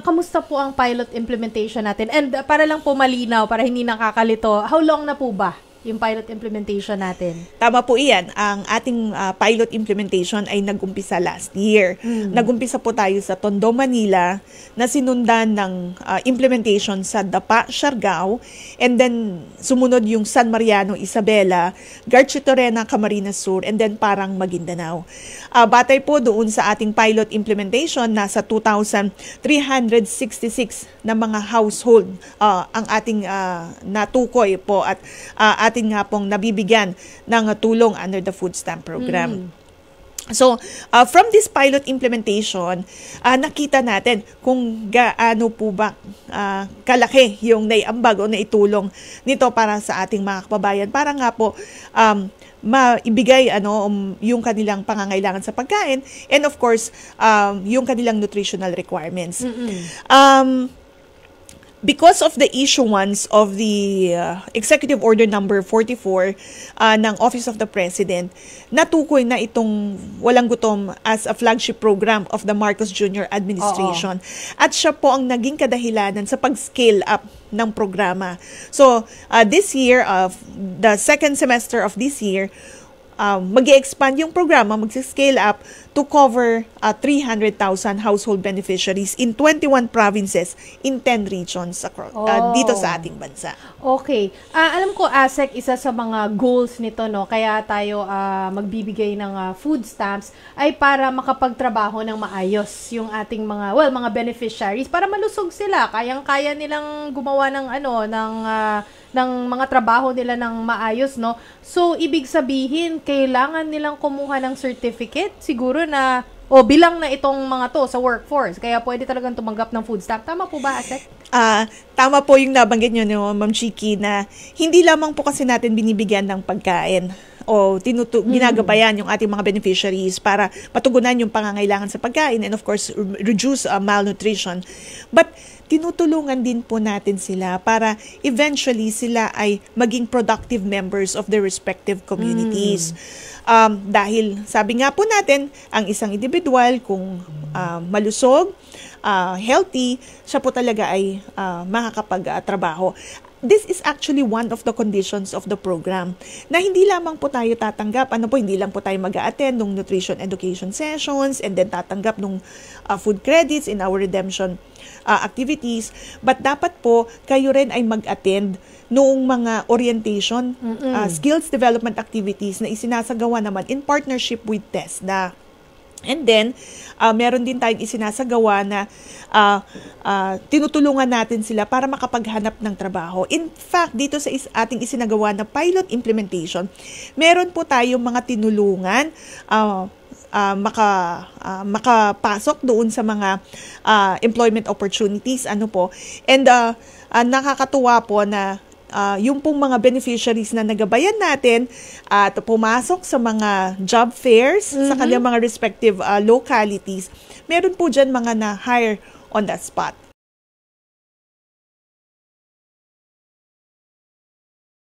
kamusta po ang pilot implementation natin? And para lang po malinaw, para hindi nakakalito, how long na po ba yung pilot implementation natin? Tama po iyan. Ang ating pilot implementation ay nag-umpisa last year. Nag-umpisa po tayo sa Tondo, Manila, na sinundan ng implementation sa Dapa, Siargao, and then sumunod yung San Mariano, Isabela, Garchitoorena, Camarines Sur, and then parang Maguindanao. Batay po doon sa ating pilot implementation, nasa 2,366 na mga household ang ating natukoy po at atin nga pong nabibigyan ng tulong under the food stamp program. So, from this pilot implementation, nakita natin kung gaano po ba kalaki yung naiambag o naitulong nito para sa ating mga kababayan. Para nga po maibigay yung kanilang pangangailangan sa pagkain and of course, yung kanilang nutritional requirements. Because of the issuance of the Executive Order number 44 ng Office of the President, natukoy na itong Walang Gutom as a flagship program of the Marcos Jr. Administration. At siya po ang naging kadahilanan sa pag-scale up ng programa. So, this year, the second semester of this year, mag-i-expand yung programa, mag-scale up to cover 300,000 household beneficiaries in 21 provinces in 10 regions across, dito sa ating bansa. Okay. Alam ko, ASEC, isa sa mga goals nito, no, kaya tayo magbibigay ng food stamps ay para makapagtrabaho ng maayos yung ating mga beneficiaries, para malusog sila, kayang-kaya nilang gumawa ng mga trabaho nila ng maayos, no? So, ibig sabihin, kailangan nilang kumuha ng certificate, siguro na, bilang na itong mga to sa workforce, kaya pwede talagang tumanggap ng food stamp. Tama po ba, Asek? Tama po yung nabanggit nyo, no, Ma'am Chiki, na hindi lamang po kasi natin binibigyan ng pagkain o ginagabayan yung ating mga beneficiaries para patugunan yung pangangailangan sa pagkain and of course, reduce malnutrition. But tinutulungan din po natin sila para eventually sila ay maging productive members of their respective communities. Dahil sabi nga po natin, ang isang individual kung malusog, healthy, siya po talaga ay makakapagtrabaho. This is actually one of the conditions of the program na hindi lamang po tayo tatanggap, hindi lang po tayo mag-a-attend ng nutrition education sessions and then tatanggap ng food credits in our redemption activities, but dapat po kayo rin ay mag-attend noong mga orientation, skills development activities na isinasagawa naman in partnership with TESDA. And then, meron din tayong isinasagawa na tinutulungan natin sila para makapaghanap ng trabaho. In fact, dito sa ating isinagawa na pilot implementation, meron po tayong mga tinulungan makapasok doon sa mga employment opportunities. And nakakatuwa po na yung pong mga beneficiaries na nagabayan natin at pumasok sa mga job fairs sa kanilang mga respective localities, meron po dyan mga na-hire on that spot.